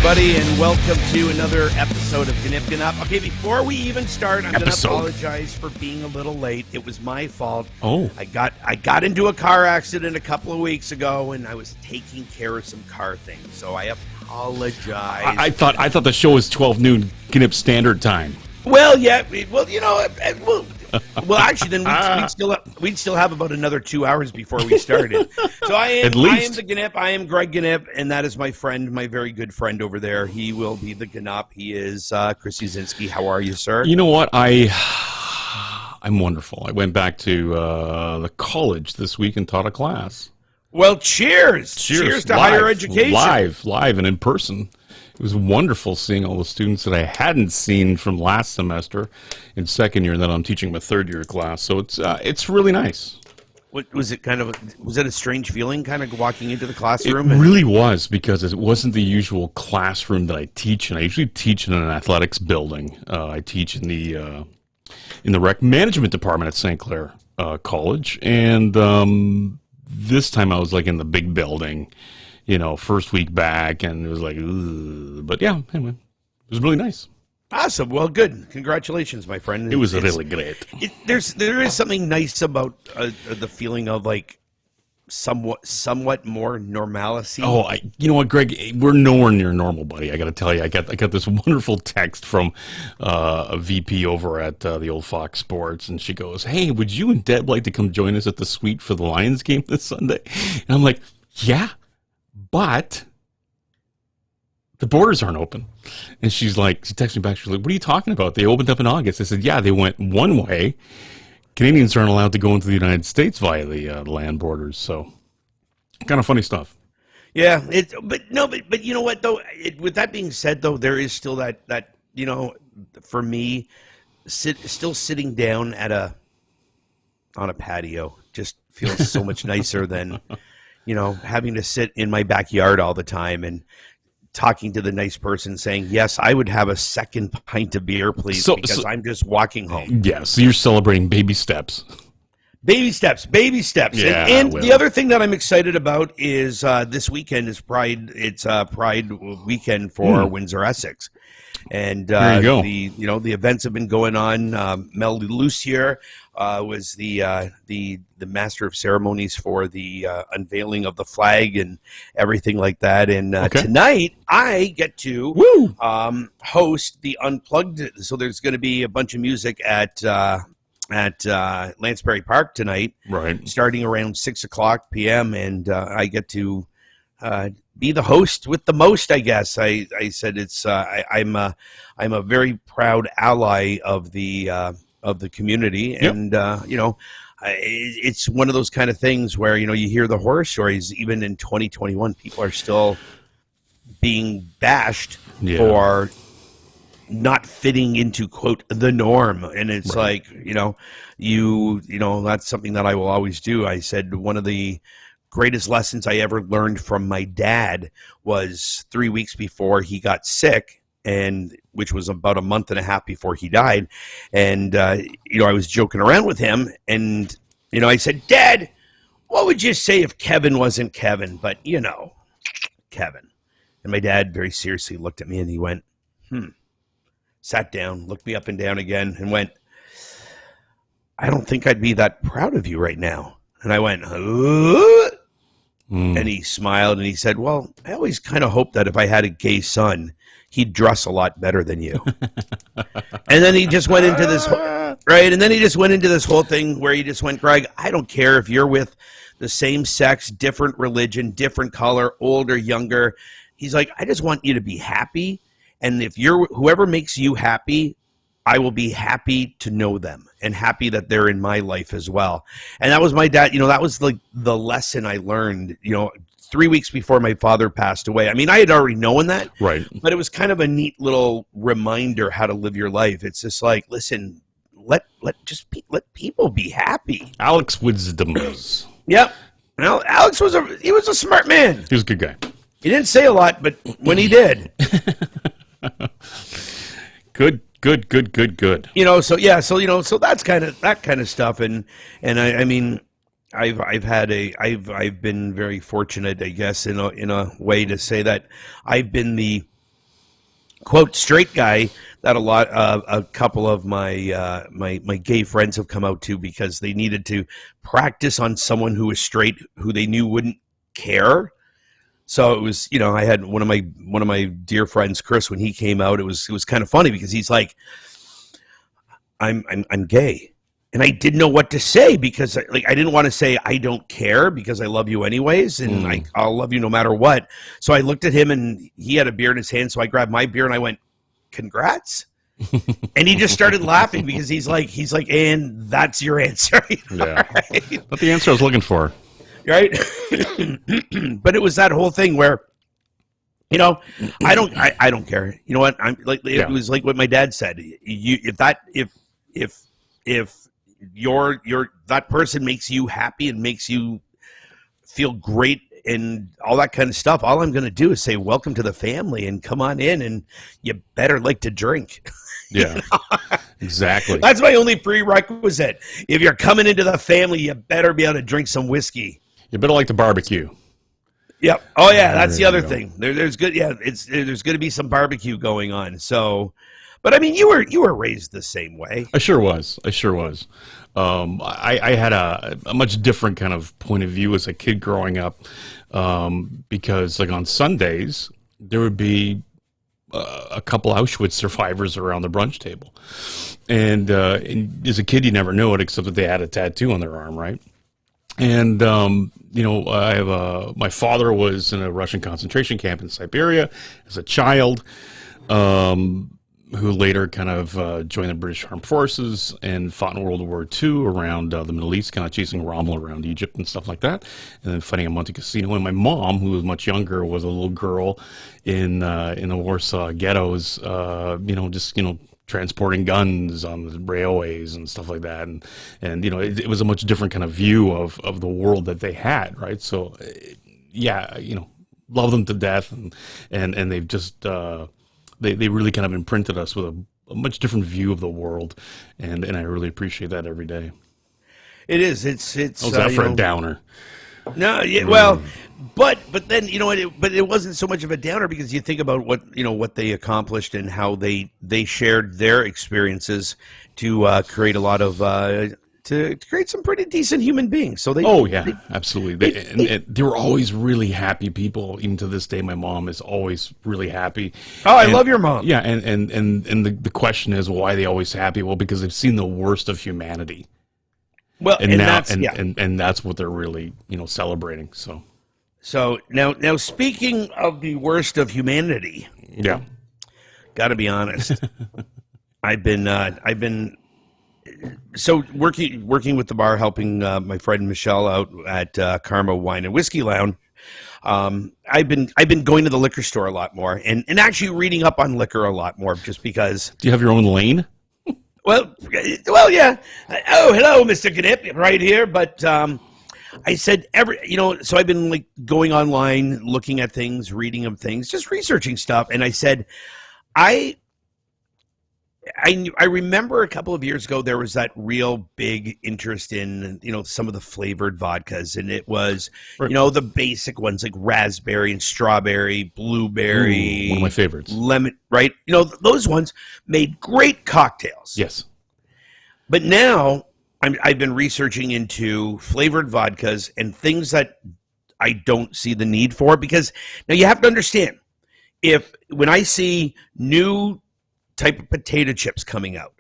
everybody, and welcome to another episode of Gnyp Gnop. Okay, before we even start, I'm going to apologize for being a little late. It was my fault. Oh. I got into a car accident a couple of weeks ago, and I was taking care of some car things, so I apologize. I thought the show was 12 noon Gnyp Standard Time. Well, yeah. Well, you know, well, actually, then we'd still have about another 2 hours before we started. So I am the Gnyp. I am Greg Gnyp, and that is my friend, my very good friend over there. He will be the Gnop. He is Chris Uzinski. How are you, sir? You know what? I'm wonderful. I went back to the college this week and taught a class. Well, cheers to higher education. Live and in person. It was wonderful seeing all the students that I hadn't seen from last semester in second year, and then I'm teaching my third year class. So it's really nice. What was it? Was it a strange feeling, kind of walking into the classroom? It really was, because it wasn't the usual classroom that I teach in. I usually teach in an athletics building. I teach in the rec management department at St. Clair College, and this time I was like in the big building. You know, first week back, and it was like, ugh. But yeah, anyway, it was really nice. Awesome. Well, good. Congratulations, my friend. It was really great. There is something nice about the feeling of like somewhat more normalcy. Oh, you know what, Greg? We're nowhere near normal, buddy. I got to tell you, I got this wonderful text from a VP over at the old Fox Sports, and she goes, "Hey, would you and Deb like to come join us at the suite for the Lions game this Sunday?" And I'm like, "Yeah. But the borders aren't open." And she texted me back, she's like, "What are you talking about? They opened up in August." I said, "Yeah, they went one way. Canadians aren't allowed to go into the United States via the land borders." So kind of funny stuff. Yeah, but you know what though? With that being said though, there is still that you know, for me, still sitting down on a patio just feels so much nicer than, you know, having to sit in my backyard all the time and talking to the nice person saying, "Yes, I would have a second pint of beer, please," because I'm just walking home. Yeah, so you're celebrating baby steps. Baby steps. Yeah, and the other thing that I'm excited about is this weekend is Pride. It's Pride weekend for Windsor, Essex. And there you go. The events have been going on. Mel Lucier was the master of ceremonies for the unveiling of the flag and everything like that. And tonight I get to host the Unplugged. So there's going to be a bunch of music at Lansbury Park tonight, right? Starting around 6:00 p.m. And I get to be the host with the most, I guess. I said I'm a very proud ally of the community, and you know, it's one of those kind of things where, you know, you hear the horror stories. Even in 2021, people are still being bashed for not fitting into, quote, the norm, and it's like, you know, that's something that I will always do. I said one of the greatest lessons I ever learned from my dad was 3 weeks before he got sick, and which was about a month and a half before he died. And, you know, I was joking around with him, and, you know, I said, "Dad, what would you say if Kevin wasn't Kevin? But, you know, Kevin." And my dad very seriously looked at me, and he went, sat down, looked me up and down again, and went, "I don't think I'd be that proud of you right now." And I went, And he smiled, and he said, "Well, I always kind of hoped that if I had a gay son, he'd dress a lot better than you." And then he just went into this, right? And then he just went into this whole thing where he just went, "Greg, I don't care if you're with the same sex, different religion, different color, older, younger." He's like, "I just want you to be happy. And if whoever makes you happy, I will be happy to know them and happy that they're in my life as well." And that was my dad. You know, that was like the lesson I learned, you know, 3 weeks before my father passed away. I mean, I had already known that, right? But it was kind of a neat little reminder how to live your life. It's just like, listen, let people be happy. Alex Wisdoms. Yep. Well, Alex was a smart man. He was a good guy. He didn't say a lot, but when he did. Good. You know, so that's that kind of stuff, and I mean, I've been very fortunate, I guess, in a way to say that I've been the quote straight guy that a couple of my gay friends have come out to because they needed to practice on someone who was straight who they knew wouldn't care. So it was, I had one of my dear friends, Chris, when he came out, it was kind of funny because he's like, I'm gay, and I didn't know what to say because I didn't want to say I don't care because I love you anyways, and I'll love you no matter what. So I looked at him and he had a beer in his hand, so I grabbed my beer and I went, "Congrats." And he just started laughing because he's like, and that's your answer. Yeah, right? Not the answer I was looking for. Right. But it was that whole thing where, I don't care. You know what? I'm like, it was like what my dad said. If that person makes you happy and makes you feel great and all that kind of stuff, all I'm going to do is say, welcome to the family and come on in, and you better like to drink. Yeah, exactly. That's my only prerequisite. If you're coming into the family, you better be able to drink some whiskey. You better like to barbecue. Yep. Oh yeah, that's the other thing. There's good. Yeah, there's going to be some barbecue going on. So, but I mean, you were raised the same way. I sure was. I had a much different kind of point of view as a kid growing up, because like on Sundays there would be a couple Auschwitz survivors around the brunch table, and as a kid you never know it except that they had a tattoo on their arm, right? And I have my father was in a Russian concentration camp in Siberia as a child, who later kind of joined the British Armed Forces and fought in World War II around the Middle East, kind of chasing Rommel around Egypt and stuff like that, and then fighting in Monte Cassino. And my mom, who was much younger, was a little girl in the Warsaw ghettos, transporting guns on the railways and stuff like that, and it was a much different kind of view of the world that they had, right? So, love them to death, and they've just they really kind of imprinted us with a much different view of the world, and I really appreciate that every day. It is. It's. Was that for a downer? No, yeah, well, but then it wasn't so much of a downer because you think about what they accomplished and how they shared their experiences to create a lot of to create some pretty decent human beings. So absolutely. They were always really happy people. Even to this day, my mom is always really happy. Oh, I love your mom. Yeah, and the question is, why are they always happy? Well, because they've seen the worst of humanity. Well, and that's what they're really celebrating. So now speaking of the worst of humanity, got to be honest, I've been so working with the bar, helping my friend Michelle out at Karma Wine and Whiskey Lounge. I've been going to the liquor store a lot more and actually reading up on liquor a lot more, just because. Do you have your own lane? Well, yeah. Oh, hello, Mr. Gnip, right here. But I said so I've been like going online, looking at things, reading of things, just researching stuff. And I said, I remember a couple of years ago there was that real big interest in some of the flavored vodkas, and it was the basic ones like raspberry and strawberry, blueberry. Ooh, one of my favorites. Lemon, right? Those ones made great cocktails. Yes. But now I've been researching into flavored vodkas and things that I don't see the need for, because now you have to understand, when I see new type of potato chips coming out,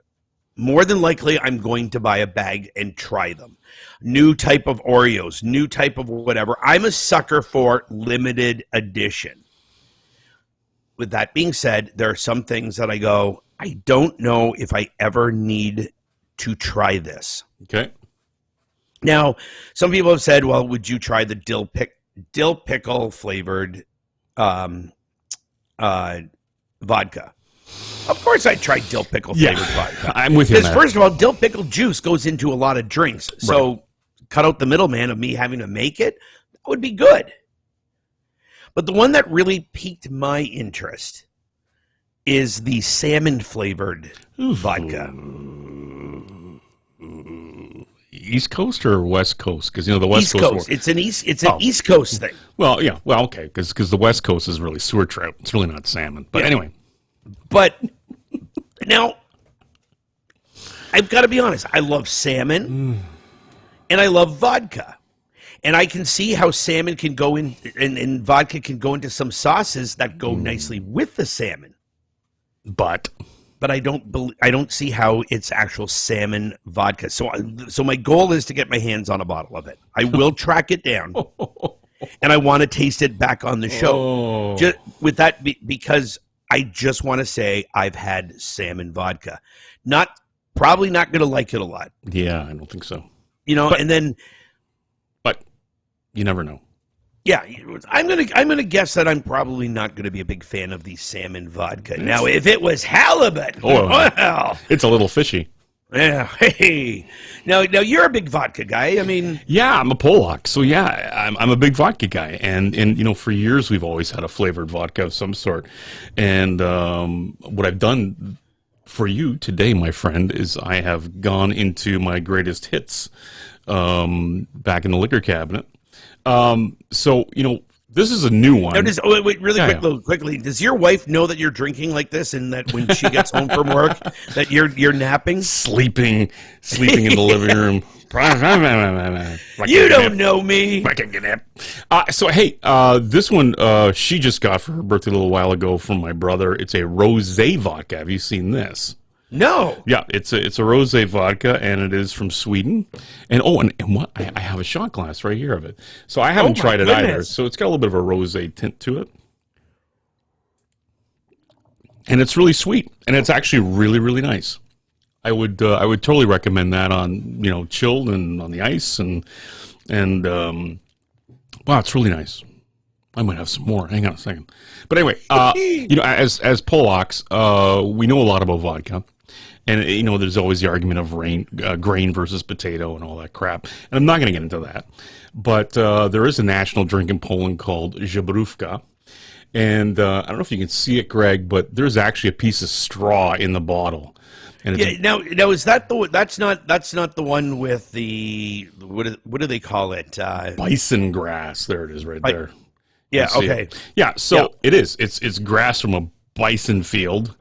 more than likely I'm going to buy a bag and try them. New type of Oreos, new type of whatever. I'm a sucker for limited edition. With that being said, there are some things that I go, I don't know if I ever need to try this. Okay. Now, some people have said, well, would you try the dill pickle flavored vodka? Of course I tried dill pickle flavored vodka. I'm with you. Because first of all, dill pickle juice goes into a lot of drinks. So cut out the middleman of me having to make it. That would be good. But the one that really piqued my interest is the salmon flavored vodka. East Coast or West Coast? Because the West Coast. It's an East Coast thing. Well, yeah. Well, okay. Because the West Coast is really sewer trout. It's really not salmon. But anyway. But now, I've got to be honest. I love salmon, and I love vodka. And I can see how salmon can go in, and vodka can go into some sauces that go nicely with the salmon. But I don't see how it's actual salmon vodka. So my goal is to get my hands on a bottle of it. I will track it down, and I want to taste it back on the show. Just with that, because I just want to say I've had salmon vodka. Probably not going to like it a lot. Yeah, I don't think so. And then. You never know. Yeah, I'm gonna guess that I'm probably not gonna be a big fan of the salmon vodka. Now, if it was halibut, well, it's a little fishy. Yeah, hey. Now you're a big vodka guy. I mean, yeah, I'm a Polak, so yeah, I'm a big vodka guy, and for years we've always had a flavored vodka of some sort, and what I've done for you today, my friend, is I have gone into my greatest hits back in the liquor cabinet. So this is a new one. Now, wait, really quickly. Does your wife know that you're drinking like this, and that when she gets home from work, that you're napping, sleeping in the living room? You don't know me. Like a Gnyp. So hey, this one she just got for her birthday a little while ago from my brother. It's a rosé vodka. Have you seen this? No. Yeah, it's a rosé vodka, and it is from Sweden. And what I have a shot glass right here of it. So I haven't tried it either. So it's got a little bit of a rosé tint to it, and it's really sweet, and it's actually really, really nice. I would totally recommend that on chilled and on the ice, and wow, it's really nice. I might have some more. Hang on a second. But anyway, as Polacks, we know a lot about vodka. And, there's always the argument of grain versus potato and all that crap. And I'm not going to get into that. But there is a national drink in Poland called żabrówka. And I don't know if you can see it, Greg, but there's actually a piece of straw in the bottle. And now is that the one? That's not the one with the what do they call it? Bison grass. There it is, right there. Yeah. Okay. Yeah. So it is. It's grass from a bison field.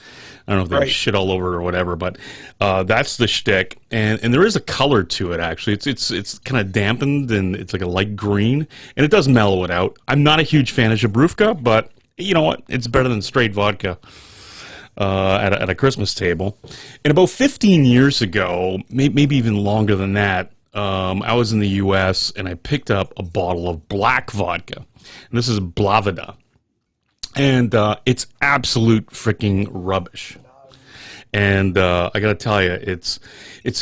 I don't know if they shit all over it or whatever, but that's the shtick. And there is a color to it, actually. It's kind of dampened, and it's like a light green, and it does mellow it out. I'm not a huge fan of żabrówka, but you know what? It's better than straight vodka at a Christmas table. And about 15 years ago, maybe even longer than that, I was in the U.S., and I picked up a bottle of black vodka. And this is blavada. And it's absolute freaking rubbish. And I got to tell you, it's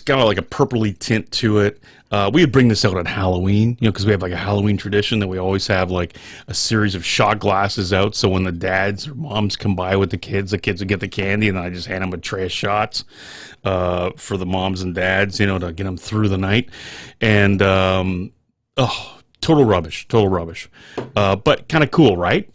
got like a purpley tint to it. We would bring this out on Halloween, because we have like a Halloween tradition that we always have like a series of shot glasses out. So when the dads or moms come by with the kids would get the candy, and then I just hand them a tray of shots for the moms and dads, to get them through the night. And total rubbish. But kind of cool, right?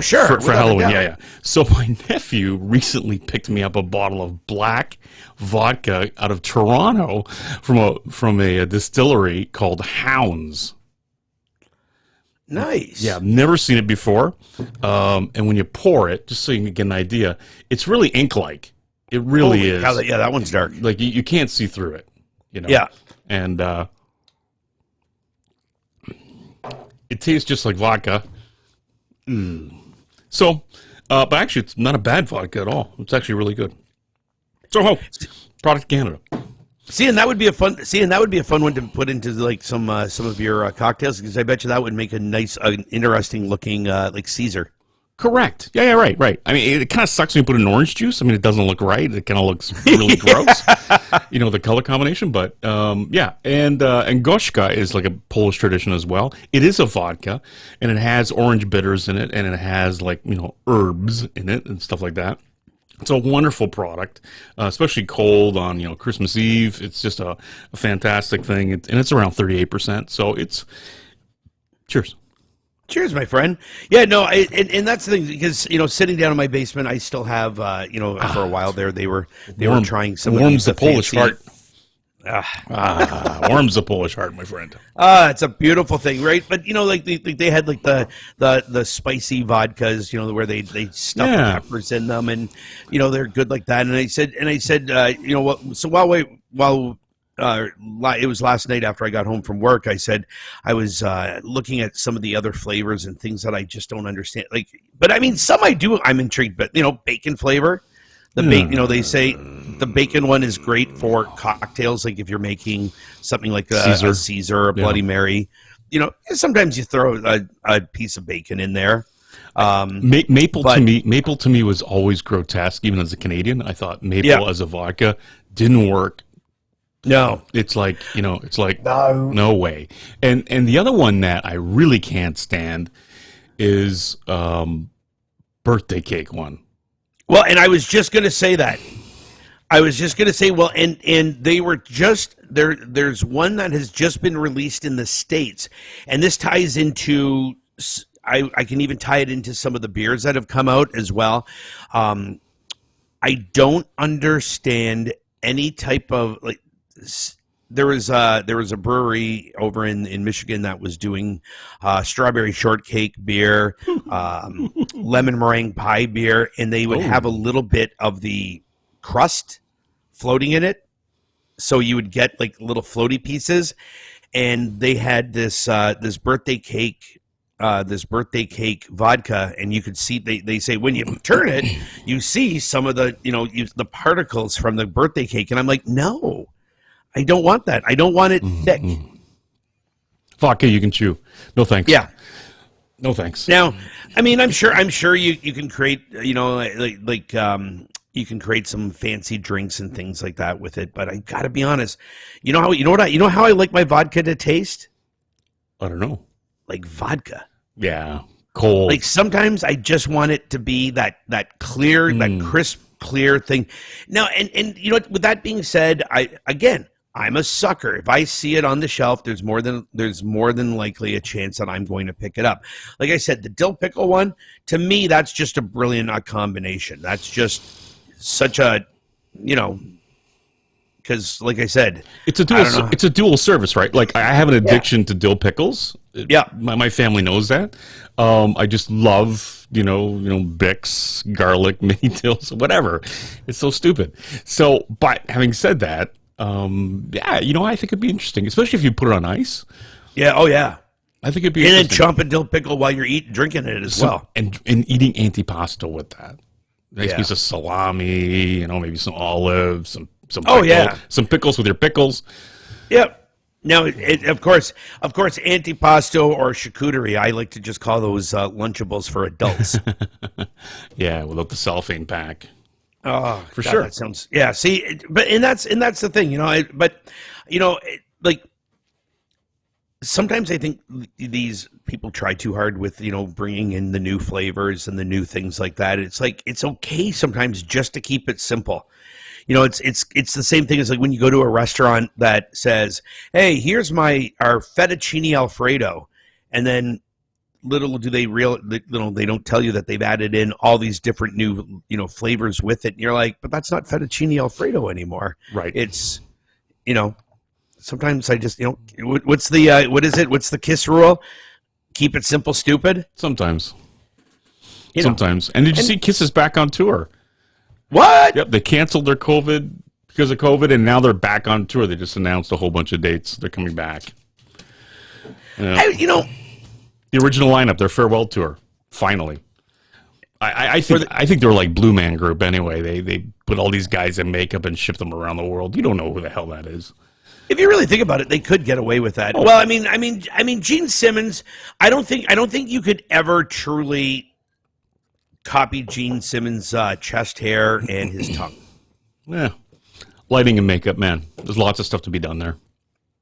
Sure. For Halloween, yeah. So my nephew recently picked me up a bottle of black vodka out of Toronto from a distillery called Hounds. Nice. Yeah, I've never seen it before. And when you pour it, just so you can get an idea, it's really ink-like. It really is. Yeah, that one's dark. Like you can't see through it. Yeah. And it tastes just like vodka. So, but actually, it's not a bad vodka at all. It's actually really good. So, product Canada. And that would be a fun one to put into like some of your cocktails, because I bet you that would make a nice, interesting looking like Caesar. Correct. Yeah, right. I mean, it kind of sucks when you put in orange juice. I mean, it doesn't look right. It kind of looks really gross, the color combination. But yeah, and gorzka is like a Polish tradition as well. It is a vodka, and it has orange bitters in it, and it has like herbs in it and stuff like that. It's a wonderful product, especially cold on Christmas Eve. It's just a fantastic thing, and it's around 38%. So it's cheers. Cheers, my friend. Yeah, no, and that's the thing, because sitting down in my basement, I still have for a while there they were trying some warms of the Polish heart. Warms the Polish heart, my friend. It's a beautiful thing, right? But like they had like the spicy vodkas, where they stuff Yeah. peppers in them, and they're good like that. And I said, what? So while it was last night after I got home from work, I said I was looking at some of the other flavors and things that I just don't understand. Like, but I mean, some I do. I'm intrigued, but bacon flavor. The bacon, they say the bacon one is great for cocktails. Like if you're making something like a Caesar, a Bloody Mary, sometimes you throw a piece of bacon in there. Maple to me was always grotesque. Even as a Canadian, I thought maple as a vodka didn't work. No, it's like no way. And the other one that I really can't stand is birthday cake one. Well, and I was just going to say that. I was just going to say, well, and they were just there. There's one that has just been released in the States, and this ties into. I can even tie it into some of the beers that have come out as well. I don't understand any type of like. There was a brewery over in Michigan that was doing strawberry shortcake beer, lemon meringue pie beer, and they would have a little bit of the crust floating in it, so you would get like little floaty pieces. And they had this birthday cake vodka, and you could see they say when you turn it, you see some of the the particles from the birthday cake, and I'm like, no. I don't want that. I don't want it thick. Vodka you can chew. No thanks. Yeah. No thanks. Now, I mean, I'm sure you can create, you can create some fancy drinks and things like that with it. But I got to be honest. You know how I like my vodka to taste? I don't know. Like vodka. Yeah. Cold. Like sometimes I just want it to be that clear, that crisp, clear thing. Now, and with that being said, I'm a sucker. If I see it on the shelf, there's more than likely a chance that I'm going to pick it up. Like I said, the dill pickle one, to me, that's just a brilliant combination. That's just such a, because like I said, it's a dual service, right? Like I have an addiction to dill pickles. Yeah, my family knows that. I just love Bix, garlic, mini dills, whatever. It's so stupid. So, but having said that. I think it'd be interesting, especially if you put it on ice. Yeah, oh yeah. I think it'd be interesting. And then chomp a dill pickle while you're drinking it as well. And eating antipasto with that. Nice piece of salami, maybe some olives, some pickle, some pickles with your pickles. Yep. Now, of course, antipasto or charcuterie, I like to just call those Lunchables for adults. Yeah, without the cellophane pack. Oh, for sure. That sounds See, but that's the thing, like sometimes I think these people try too hard with bringing in the new flavors and the new things like that. It's like it's okay sometimes just to keep it simple. It's the same thing as like when you go to a restaurant that says, "Hey, here's our fettuccine Alfredo," and then little do they they don't tell you that they've added in all these different new flavors with it, and you're like, but that's not fettuccine Alfredo anymore. Right. It's sometimes I just what's the KISS rule? Keep it simple, stupid. Sometimes. Sometimes. And did you see KISS is back on tour? What? Yep, they canceled their COVID because of COVID, and now they're back on tour. They just announced a whole bunch of dates. They're coming back. The original lineup, their farewell tour, finally. I think they were like Blue Man Group anyway. They put all these guys in makeup and shipped them around the world. You don't know who the hell that is. If you really think about it, they could get away with that. Oh. Well, I mean, Gene Simmons. I don't think you could ever truly copy Gene Simmons' chest hair and his tongue. Yeah, lighting and makeup, man. There's lots of stuff to be done there.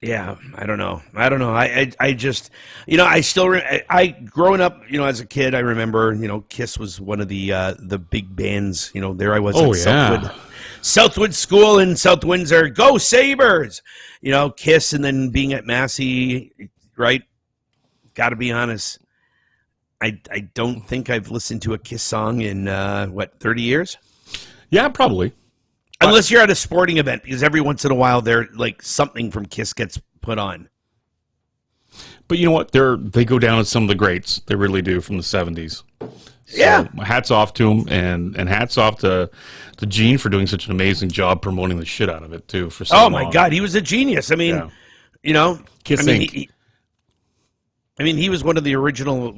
Yeah, I don't know. I just, I still, growing up, as a kid, I remember, KISS was one of the big bands. There I was at Southwood School in South Windsor. Go Sabres! KISS, and then being at Massey, right? Got to be honest. I don't think I've listened to a KISS song in 30 years? Yeah, probably. Unless you're at a sporting event, because every once in a while there like something from Kiss gets put on. But you know what? They go down as some of the greats. They really do, from the 70s. So, yeah. Hats off to them, and hats off to Gene for doing such an amazing job promoting the shit out of it too. For so oh long. my God, he was a genius. I mean, you know, Kiss I mean, Inc. he was one of the original,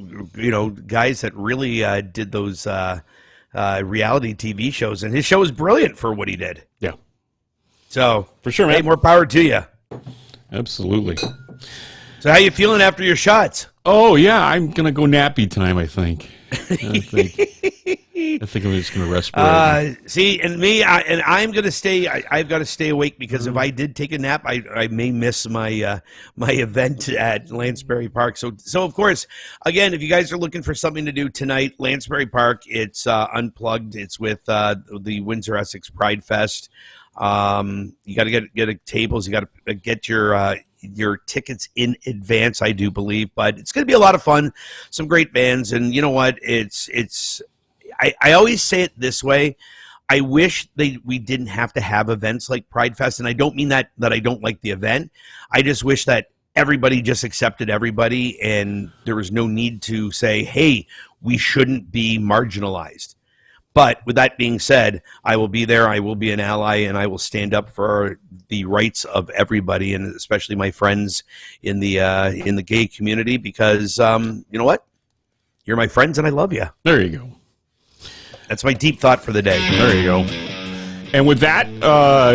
guys that really did those reality TV shows, and his show was brilliant for what he did. Yeah. So for sure, man. Hey, more power to you. Absolutely. So how you feeling after your shots? Oh yeah, I'm gonna go nappy time. I think I'm just gonna respirate. See, and me, I'm gonna stay. I've got to stay awake because if I did take a nap, I may miss my my event at Lansbury Park. So of course, again, if you guys are looking for something to do tonight, Lansbury Park, it's unplugged. It's with the Windsor Essex Pride Fest. You got to get tables. You got to get your tickets in advance, I do believe, but it's going to be a lot of fun. Some great bands, and you know what? I always say it this way. I wish we didn't have to have events like Pride Fest, and I don't mean that I don't like the event. I just wish that everybody just accepted everybody, and there was no need to say, "Hey, we shouldn't be marginalized." But with that being said, I will be there. I will be an ally, and I will stand up for the rights of everybody, and especially my friends in the gay community. Because you know what, you're my friends, and I love you. There you go. That's my deep thought for the day. There you go. And with that,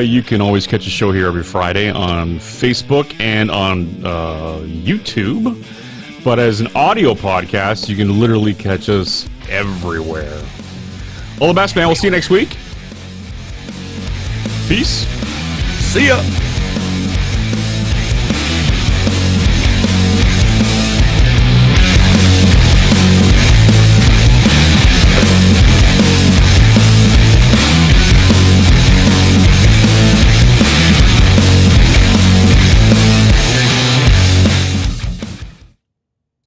you can always catch a show here every Friday on Facebook and on YouTube. But as an audio podcast, you can literally catch us everywhere. All the best, man. We'll see you next week. Peace. See ya.